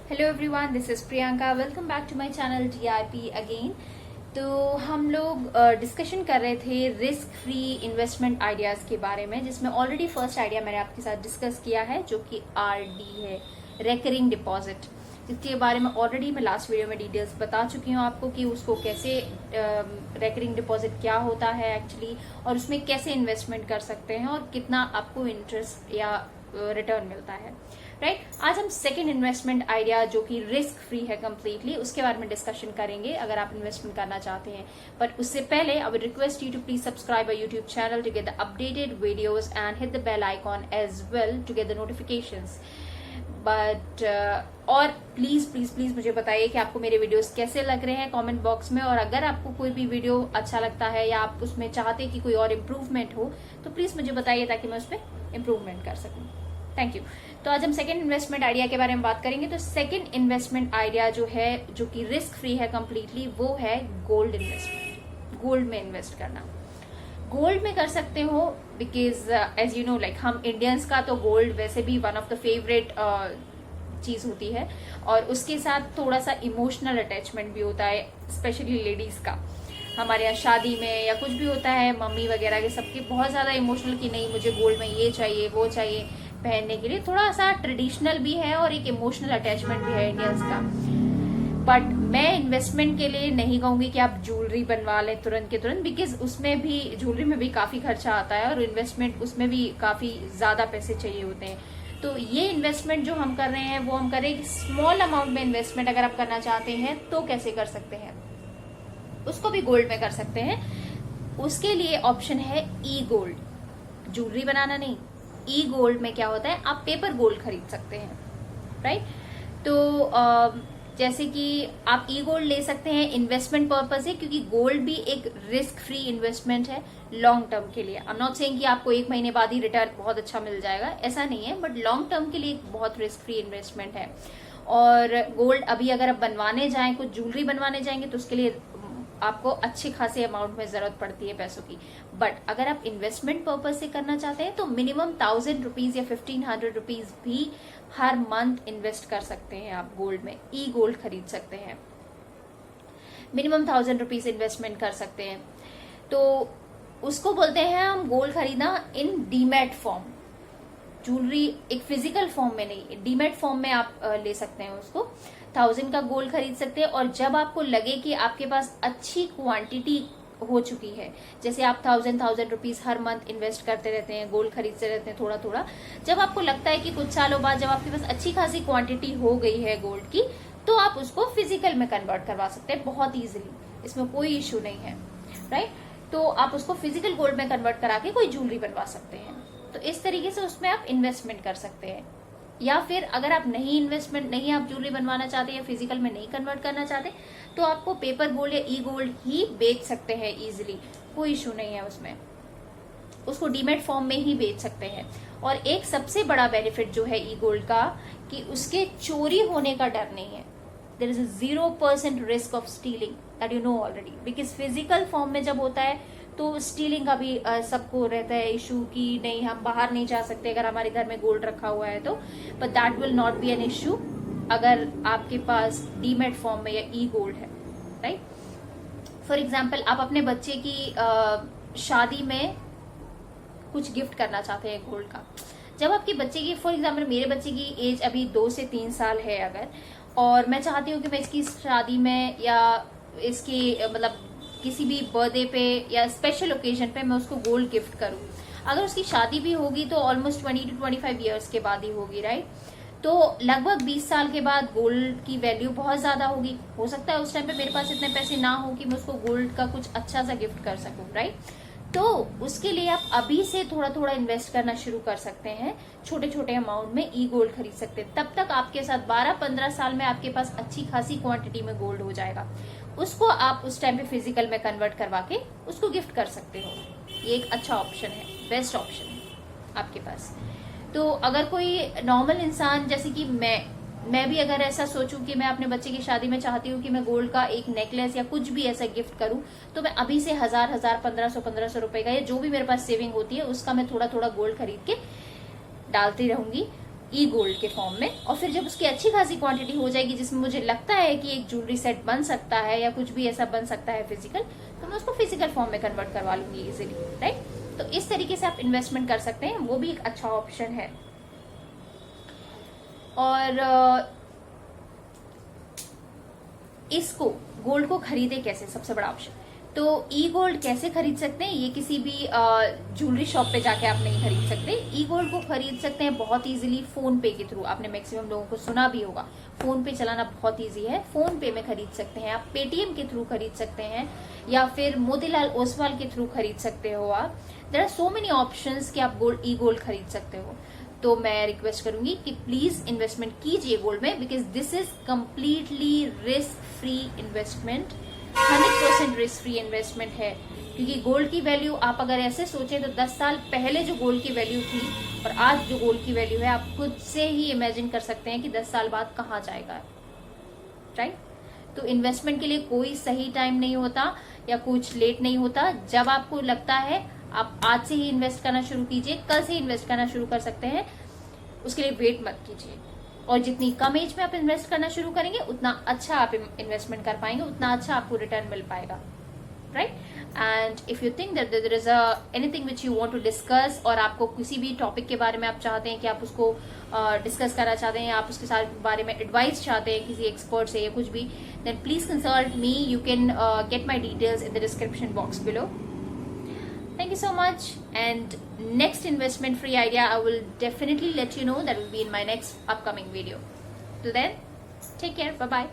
Hello everyone, this is Priyanka. Welcome back to my channel TRP again. तो हम लोग discussion कर रहे थे रिस्क फ्री इन्वेस्टमेंट आइडियाज के बारे में, जिसमें ऑलरेडी फर्स्ट आइडिया मैंने आपके साथ डिस्कस किया है जो कि आरडी है, रेकरिंग डिपॉजिट, जिसके बारे में ऑलरेडी मैं लास्ट वीडियो में डिटेल्स बता चुकी हूँ आपको कि उसको कैसे रेकरिंग डिपॉजिट क्या होता है एक्चुअली, और उसमें कैसे इन्वेस्टमेंट कर सकते हैं और कितना आपको इंटरेस्ट या रिटर्न मिलता है। राइट, आज हम सेकेंड इन्वेस्टमेंट आइडिया जो कि रिस्क फ्री है कम्प्लीटली, उसके बारे में डिस्कशन करेंगे अगर आप इन्वेस्टमेंट करना चाहते हैं। बट उससे पहले I would request you to please subscribe our YouTube channel to get the updated videos and hit the bell icon as well to get the notifications. But और प्लीज प्लीज प्लीज मुझे बताइए कि आपको मेरे videos कैसे लग रहे हैं कमेंट बॉक्स में, और अगर आपको कोई भी वीडियो अच्छा लगता है या आप उसमें चाहते हैं कि कोई और इम्प्रूवमेंट हो तो प्लीज मुझे बताइए ताकि मैं उसमें इम्प्रूवमेंट कर सकूं। Thank you. तो आज हम सेकंड इन्वेस्टमेंट आइडिया के बारे में बात करेंगे। तो सेकंड इन्वेस्टमेंट आइडिया जो है, जो कि रिस्क फ्री है कम्प्लीटली, वो है गोल्ड इन्वेस्टमेंट। गोल्ड में इन्वेस्ट करना। गोल्ड में कर सकते हो because as you know, like हम इंडियंस का तो गोल्ड वैसे भी वन ऑफ द फेवरेट चीज होती है, और उसके साथ थोड़ा सा इमोशनल अटैचमेंट भी होता है, स्पेशली लेडीज का। हमारे यहाँ शादी में या कुछ भी होता है, मम्मी वगैरह के सबके बहुत ज्यादा इमोशनल कि नहीं मुझे गोल्ड में ये चाहिए वो चाहिए पहनने के लिए। थोड़ा सा ट्रेडिशनल भी है और एक इमोशनल अटैचमेंट भी है इंडियंस का। बट मैं इन्वेस्टमेंट के लिए नहीं कहूंगी कि आप ज्वेलरी बनवा लें तुरंत के तुरंत, बिकॉज उसमें भी, ज्वेलरी में भी काफी खर्चा आता है और इन्वेस्टमेंट उसमें भी काफी ज्यादा पैसे चाहिए होते हैं। तो ये इन्वेस्टमेंट जो हम कर रहे हैं वो हम करें स्मॉल अमाउंट में इन्वेस्टमेंट अगर आप करना चाहते हैं तो कैसे कर सकते हैं, उसको भी गोल्ड में कर सकते हैं। उसके लिए ऑप्शन है ई गोल्ड। ज्वेलरी बनाना नहीं, ई गोल्ड में क्या होता है, आप पेपर गोल्ड खरीद सकते हैं। राइट, तो जैसे कि आप ई गोल्ड ले सकते हैं इन्वेस्टमेंट पर्पज से, क्योंकि गोल्ड भी एक रिस्क फ्री इन्वेस्टमेंट है लॉन्ग टर्म के लिए। आई एम नॉट सेइंग कि आपको 1 महीने बाद ही रिटर्न बहुत अच्छा मिल जाएगा, ऐसा नहीं है, बट लॉन्ग टर्म के लिए एक बहुत रिस्क फ्री इन्वेस्टमेंट है। और गोल्ड अभी अगर आप बनवाने जाएं, कुछ ज्वेलरी बनवाने जाएंगे तो उसके लिए आपको अच्छे खासे अमाउंट में जरूरत पड़ती है पैसों की। बट अगर आप इन्वेस्टमेंट पर्पज से करना चाहते हैं तो मिनिमम 1000 रुपीज या 1500 रुपीज भी हर मंथ इन्वेस्ट कर सकते हैं आप गोल्ड में। ई गोल्ड खरीद सकते हैं, मिनिमम 1000 रुपीज इन्वेस्टमेंट कर सकते हैं। तो उसको बोलते हैं हम गोल्ड खरीदना इन डीमैट फॉर्म। ज्वेलरी एक फिजिकल फॉर्म में नहीं, डीमैट फॉर्म में आप ले सकते हैं उसको। 1000 का गोल्ड खरीद सकते हैं, और जब आपको लगे कि आपके पास अच्छी क्वांटिटी हो चुकी है, जैसे आप 1000 रुपीज हर मंथ इन्वेस्ट करते रहते हैं, गोल्ड खरीदते रहते हैं थोड़ा थोड़ा, जब आपको लगता है कि कुछ सालों बाद जब आपके पास अच्छी खासी क्वांटिटी हो गई है गोल्ड की, तो आप उसको फिजिकल में कन्वर्ट करवा सकते हैं बहुत इजीली, इसमें कोई इश्यू नहीं है। राइट, तो आप उसको फिजिकल गोल्ड में कन्वर्ट करा के कोई ज्वेलरी बनवा सकते हैं। तो इस तरीके से उसमें आप इन्वेस्टमेंट कर सकते हैं। या फिर अगर आप नहीं आप ज्वेलरी बनवाना चाहते या फिजिकल में नहीं कन्वर्ट करना चाहते, तो आपको पेपर गोल्ड या ई गोल्ड ही बेच सकते हैं इजीली, कोई इशू नहीं है उसमें। उसको डीमेट फॉर्म में ही बेच सकते हैं। और एक सबसे बड़ा बेनिफिट जो है ई गोल्ड का, कि उसके चोरी होने का डर नहीं है। There is a 0% risk of stealing, that you know already, because physical form में जब होता है तो स्टीलिंग का भी सबको रहता है इशू कि नहीं हम बाहर नहीं जा सकते अगर हमारे घर में गोल्ड रखा हुआ है तो, but that will not be an issue अगर आपके पास डीमेट फॉर्म में या ई गोल्ड है। राइट, फॉर एग्जाम्पल आप अपने बच्चे की शादी में कुछ गिफ्ट करना चाहते हैं गोल्ड का। जब आपके बच्चे की, फॉर एग्जाम्पल मेरे बच्चे की एज अभी 2 से 3 साल है अगर, और मैं चाहती हूँ कि मैं इसकी शादी में या इसकी मतलब किसी भी बर्थडे पे या स्पेशल ओकेजन पे मैं उसको गोल्ड गिफ्ट करूं। अगर उसकी शादी भी होगी तो ऑलमोस्ट 20 to 25 ईयर्स के बाद ही होगी। राइट, तो लगभग 20 साल के बाद गोल्ड की वैल्यू बहुत ज्यादा होगी। हो सकता है उस टाइम पे मेरे पास इतने पैसे ना हो कि मैं उसको गोल्ड का कुछ अच्छा सा गिफ्ट कर सकूं। राइट, तो उसके लिए आप अभी से थोड़ा थोड़ा इन्वेस्ट करना शुरू कर सकते हैं, छोटे छोटे अमाउंट में ई गोल्ड खरीद सकते हैं। तब तक आपके साथ 12-15 साल में आपके पास अच्छी खासी क्वांटिटी में गोल्ड हो जाएगा। उसको आप उस टाइम पे फिजिकल में कन्वर्ट करवा के उसको गिफ्ट कर सकते हो। ये एक अच्छा ऑप्शन है, बेस्ट ऑप्शन है आपके पास। तो अगर कोई नॉर्मल इंसान जैसे कि मैं भी अगर ऐसा सोचूं कि मैं अपने बच्चे की शादी में चाहती हूँ कि मैं गोल्ड का एक नेकलेस या कुछ भी ऐसा गिफ्ट करूं, तो मैं अभी से 1000 1500 रुपए का या जो भी मेरे पास सेविंग होती है उसका मैं थोड़ा थोड़ा गोल्ड खरीद के डालती रहूंगी। ई गोल्ड के फॉर्म में। और फिर जब उसकी अच्छी खासी क्वांटिटी हो जाएगी जिसमें मुझे लगता है कि एक ज्वेलरी सेट बन सकता है या कुछ भी ऐसा बन सकता है फिजिकल, तो मैं उसको फिजिकल फॉर्म में कन्वर्ट करवा लूंगी इजिली, राइट। तो इस तरीके से आप इन्वेस्टमेंट कर सकते हैं, वो भी एक अच्छा ऑप्शन है। और इसको गोल्ड को खरीदे कैसे, सबसे बड़ा ऑप्शन। तो ई गोल्ड कैसे खरीद सकते हैं, ये किसी भी ज्वेलरी शॉप पे जाके आप नहीं खरीद सकते। ई गोल्ड को खरीद सकते हैं बहुत इजीली फोन पे के थ्रू। आपने मैक्सिमम लोगों को सुना भी होगा, फोन पे चलाना बहुत इजी है, फोन पे में खरीद सकते हैं आप, पेटीएम के थ्रू खरीद सकते हैं, या फिर मोतीलाल ओसवाल के थ्रू खरीद सकते हो आप। There are so many options कि आप गोल्ड, ई गोल्ड खरीद सकते हो। तो मैं रिक्वेस्ट करूंगी कि प्लीज इन्वेस्टमेंट कीजिए गोल्ड में, because this is completely risk free investment, 100% risk free investment है। क्योंकि गोल्ड की वैल्यू आप अगर ऐसे सोचें तो 10 साल पहले जो गोल्ड की वैल्यू थी और आज जो गोल्ड की वैल्यू है, आप खुद से ही इमेजिन कर सकते हैं कि 10 साल बाद कहाँ जाएगा, राइट। तो इन्वेस्टमेंट के लिए कोई सही टाइम नहीं होता या कुछ लेट नहीं होता। जब आपको लगता है आप आज से ही इन्वेस्ट करना शुरू कीजिए, कल से इन्वेस्ट करना शुरू कर सकते हैं, उसके लिए वेट मत कीजिए। और जितनी कम एज में आप इन्वेस्ट करना शुरू करेंगे उतना अच्छा आप इन्वेस्टमेंट कर पाएंगे, उतना अच्छा आपको रिटर्न मिल पाएगा, right. And if you think that there is anything which you want to discuss, और आपको किसी भी टॉपिक के बारे में आप चाहते हैं कि आप उसको डिस्कस करना चाहते हैं, आप उसके साथ बारे में एडवाइस चाहते हैं किसी एक्सपर्ट से या कुछ भी, then please consult me. You can get my details in the description box below. Thank you so much, and next investment free idea I will definitely let you know. That will be in my next upcoming video. Till then, take care, bye bye.